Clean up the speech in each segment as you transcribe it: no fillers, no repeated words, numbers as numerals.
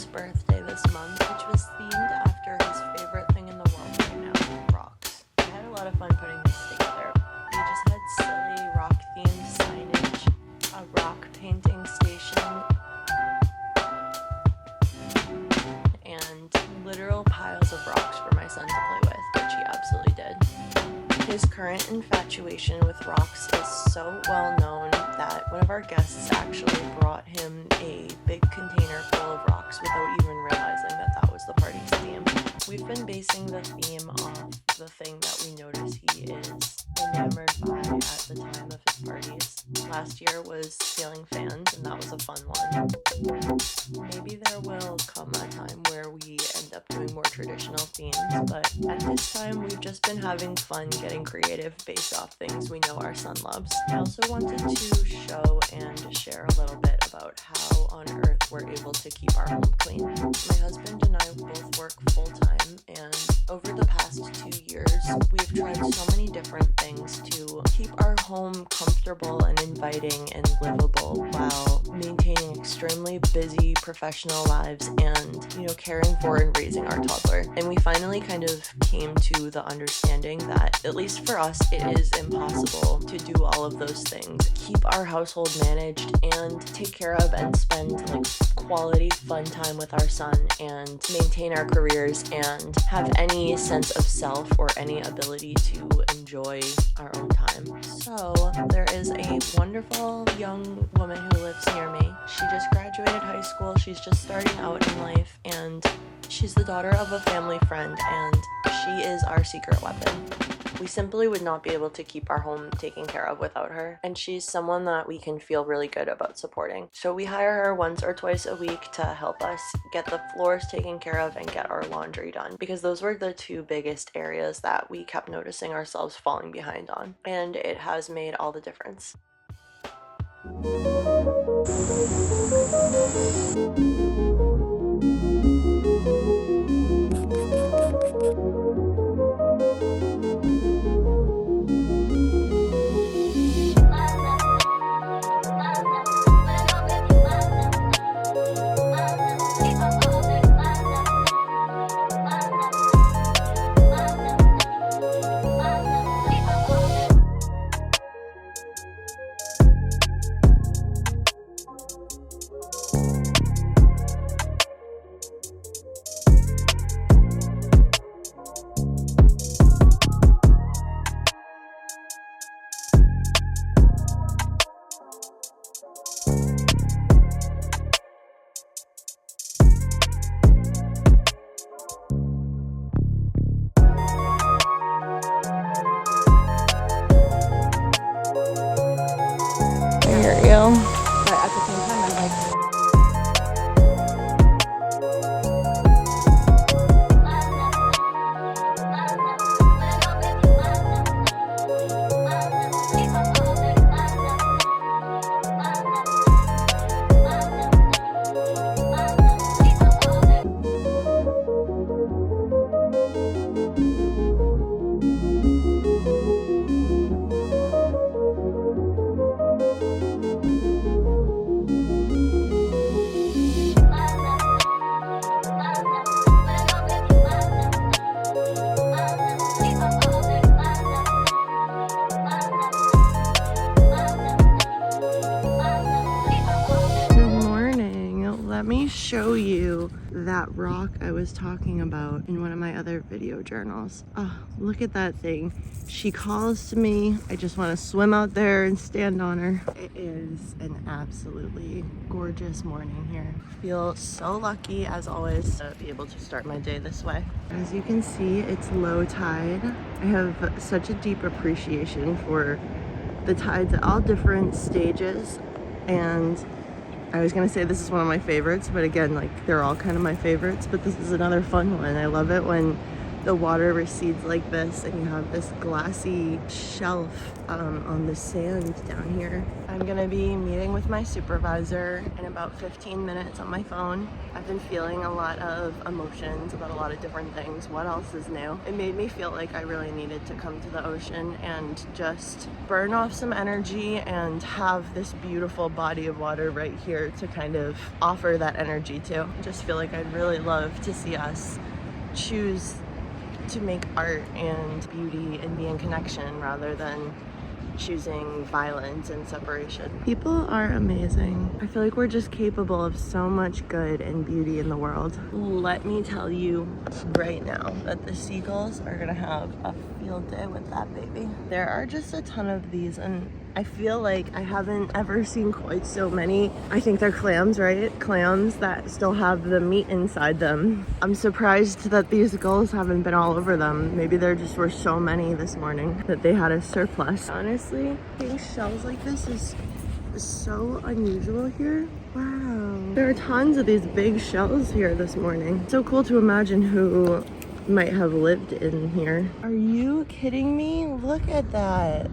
son's birthday this month, which was themed after his favorite thing in the world right now, rocks. I had a lot of fun putting this together. We just had silly rock-themed signage, a rock painting station, and literal piles of rocks for my son to play with, which he absolutely did. His current infatuation with rocks is so well known that one of our guests actually brought him a big container full of rocks without even realizing that that was the party's theme. We've been basing the theme off the thing that we notice he is enamored by at the time of his parties. Last year was ceiling fans, and that was a fun one. Maybe there will come a time where we end up doing more traditional themes, but at this time we've just been having fun getting creative based off things we know our son loves. I also wanted to show and share a little bit about how on earth we're able to keep our home clean. My husband and I both work full-time, and over the past 2 years we've tried so many different things to keep our home comfortable and inviting and livable while maintaining extremely busy professional lives and, caring for and raising our toddler. And we finally kind of came to the understanding that, at least for us, it is impossible to do all of those things. Keep our household managed and take care of and spend quality fun time with our son and maintain our careers and have any sense of self or any ability to enjoy our own time. So there is a wonderful young woman who lives near me. She just graduated high school. She's just starting out in life, and she's the daughter of a family friend, and she is our secret weapon. We simply would not be able to keep our home taken care of without her, and she's someone that we can feel really good about supporting. So we hire her once or twice a week to help us get the floors taken care of and get our laundry done, because those were the two biggest areas that we kept noticing ourselves falling behind on, and it has made all the difference. But at the same time, I'm like, let me show you that rock I was talking about in one of my other video journals. Oh, look at that thing. She calls to me. I just want to swim out there and stand on her. It is an absolutely gorgeous morning here. I feel so lucky, as always, to be able to start my day this way. As you can see, it's low tide. I have such a deep appreciation for the tides at all different stages, and I was gonna say this is one of my favorites, but again, they're all kind of my favorites, but this is another fun one. I love it when the water recedes like this and you have this glassy shelf on the sand down here. I'm gonna be meeting with my supervisor in about 15 minutes on my phone. I've been feeling a lot of emotions about a lot of different things. What else is new? It made me feel like I really needed to come to the ocean and just burn off some energy and have this beautiful body of water right here to kind of offer that energy to. I just feel like I'd really love to see us choose to make art and beauty and be in connection rather than choosing violence and separation. People are amazing. I feel like we're just capable of so much good and beauty in the world. Let me tell you right now that the seagulls are gonna have a field day with that baby. There are just a ton of these, and I feel like I haven't ever seen quite so many. I think they're clams, right? Clams that still have the meat inside them. I'm surprised that these gulls haven't been all over them. Maybe there just were so many this morning that they had a surplus. Honestly, seeing shells like this is so unusual here. Wow. There are tons of these big shells here this morning. So cool to imagine who might have lived in here. Are you kidding me? Look at that.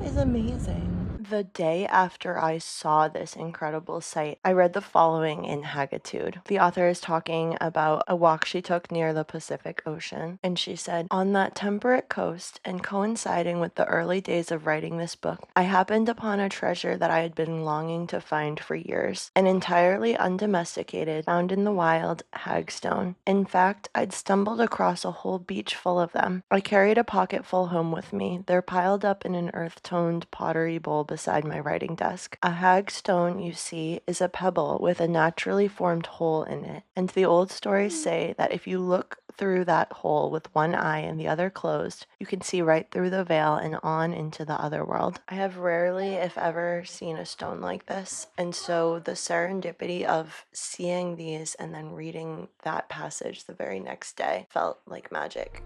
Is amazing. The day after I saw this incredible sight, I read the following in Hagitude. The author is talking about a walk she took near the Pacific Ocean, and she said, "On that temperate coast, and coinciding with the early days of writing this book, I happened upon a treasure that I had been longing to find for years, an entirely undomesticated, found in the wild hagstone. In fact, I'd stumbled across a whole beach full of them. I carried a pocketful home with me. They're piled up in an earth-toned pottery bowl beside my writing desk. A hagstone, you see, is a pebble with a naturally formed hole in it, and the old stories say that if you look through that hole with one eye and the other closed, you can see right through the veil and on into the other world." I have rarely, if ever, seen a stone like this, and so the serendipity of seeing these and then reading that passage the very next day felt like magic.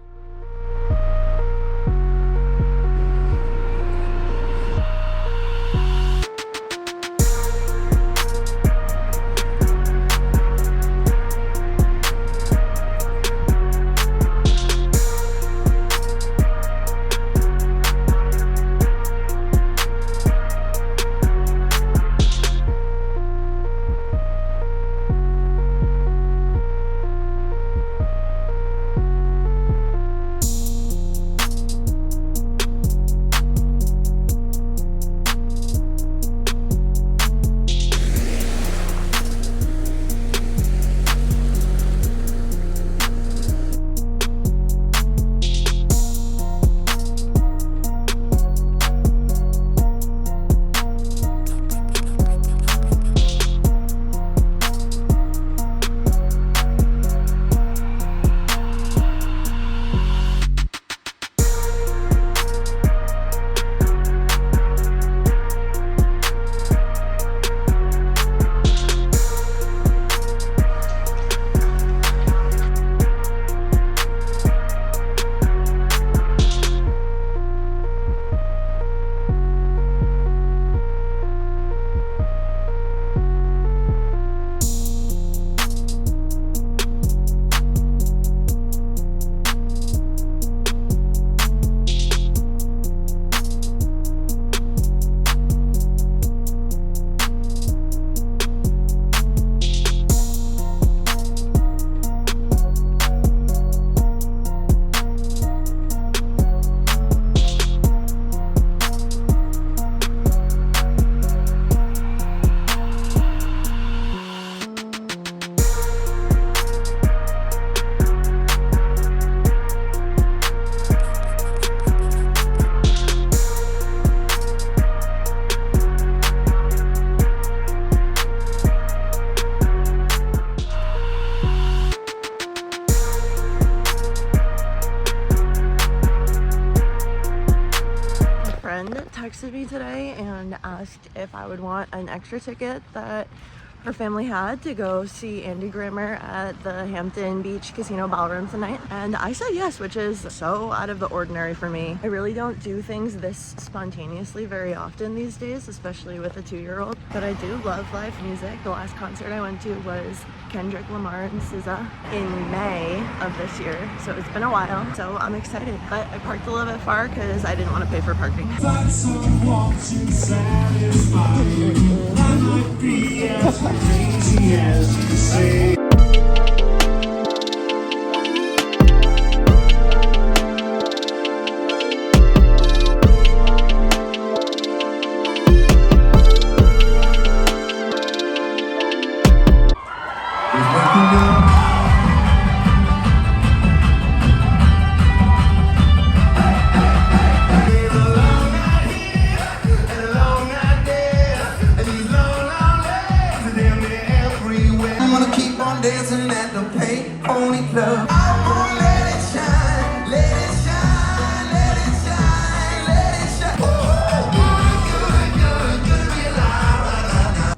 texted me today and asked if I would want an extra ticket that Her family had to go see Andy Grammer at the Hampton Beach Casino Ballroom tonight, and I said yes, which is so out of the ordinary for me. I really don't do things this spontaneously very often these days, especially with a 2-year-old, but I do love live music. The last concert I went to was Kendrick Lamar and SZA in May of this year, so it's been a while, so I'm excited. But I parked a little bit far because I didn't want to pay for parking. Dancing at the Pay Pony Club. I won't let it shine, let it shine, let it shine, let it shine. Ooh, good to be alive.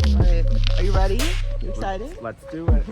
Alright, are you ready? You excited? Let's do it.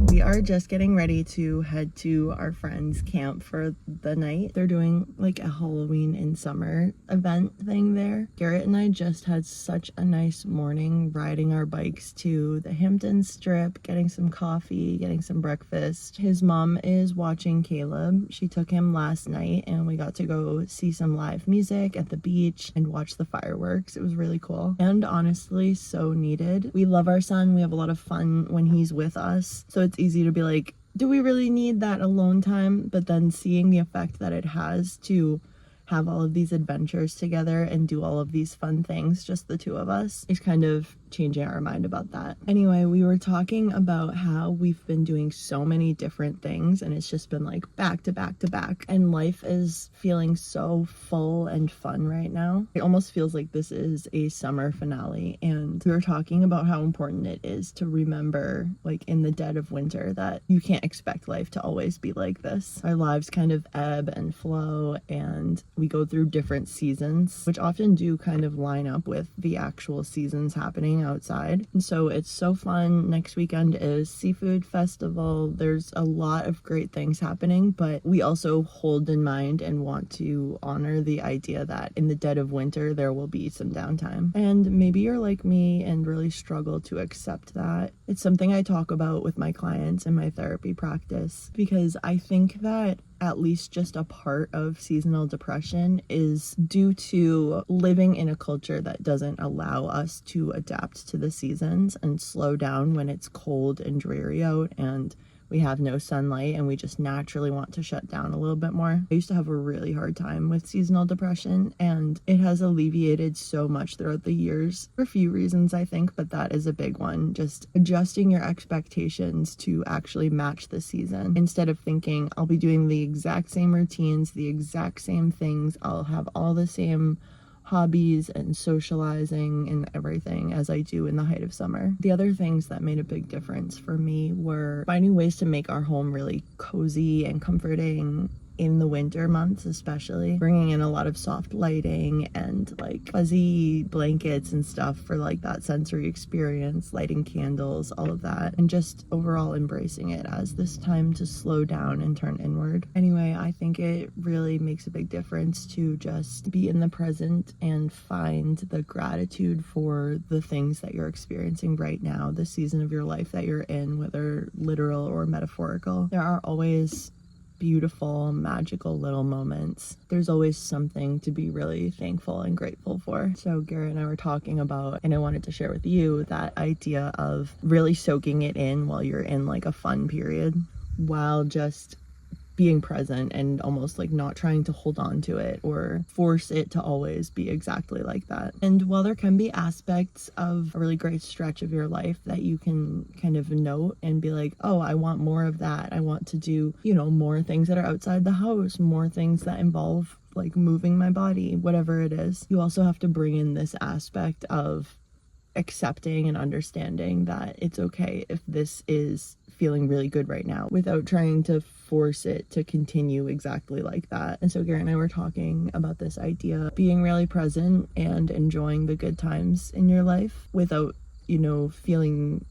We are just getting ready to head to our friend's camp for the night. They're doing like a Halloween in summer event thing there. Garrett and I just had such a nice morning riding our bikes to the Hampton Strip, getting some coffee, getting some breakfast. His mom is watching Caleb. She took him last night and we got to go see some live music at the beach and watch the fireworks. It was really cool and honestly so needed. We love our son. We have a lot of fun when he's with us. So it's easy to be like, do we really need that alone time? But then seeing the effect that it has to have all of these adventures together and do all of these fun things, just the two of us, is kind of changing our mind about that. Anyway, we were talking about how we've been doing so many different things and it's just been like back to back to back, and life is feeling so full and fun right now. It almost feels like this is a summer finale, and we were talking about how important it is to remember, like in the dead of winter, that you can't expect life to always be like this. Our lives kind of ebb and flow, and we go through different seasons, which often do kind of line up with the actual seasons happening outside. And so it's so fun. Next weekend is Seafood Festival. There's a lot of great things happening, but we also hold in mind and want to honor the idea that in the dead of winter there will be some downtime. And maybe you're like me and really struggle to accept that. It's something I talk about with my clients in my therapy practice, because I think that at least just a part of seasonal depression is due to living in a culture that doesn't allow us to adapt to the seasons and slow down when it's cold and dreary out and we have no sunlight and we just naturally want to shut down a little bit more. I used to have a really hard time with seasonal depression, and it has alleviated so much throughout the years for a few reasons, I think, but that is a big one. Just adjusting your expectations to actually match the season, instead of thinking I'll be doing the exact same routines, the exact same things, I'll have all the same hobbies and socializing and everything as I do in the height of summer. The other things that made a big difference for me were finding ways to make our home really cozy and comforting in the winter months, especially bringing in a lot of soft lighting and like fuzzy blankets and stuff for like that sensory experience, lighting candles, all of that, and just overall embracing it as this time to slow down and turn inward. Anyway, I think it really makes a big difference to just be in the present and find the gratitude for the things that you're experiencing right now, the season of your life that you're in, whether literal or metaphorical. There are always beautiful, magical little moments. There's always something to be really thankful and grateful for. So Garrett and I were talking about, and I wanted to share with you, that idea of really soaking it in while you're in like a fun period, while just being present and almost like not trying to hold on to it or force it to always be exactly like that. And while there can be aspects of a really great stretch of your life that you can kind of note and be like, oh, I want more of that. I want to do, more things that are outside the house, more things that involve like moving my body, whatever it is. You also have to bring in this aspect of accepting and understanding that it's okay if this is feeling really good right now, without trying to force it to continue exactly like that. And so Garrett and I were talking about this idea of being really present and enjoying the good times in your life without, feeling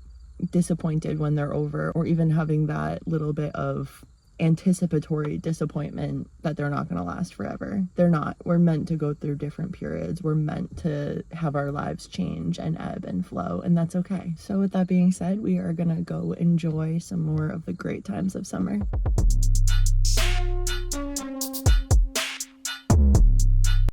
disappointed when they're over, or even having that little bit of anticipatory disappointment that they're not going to last forever. They're not. We're meant to go through different periods. We're meant to have our lives change and ebb and flow, and that's okay. So with that being said, we are going to go enjoy some more of the great times of summer.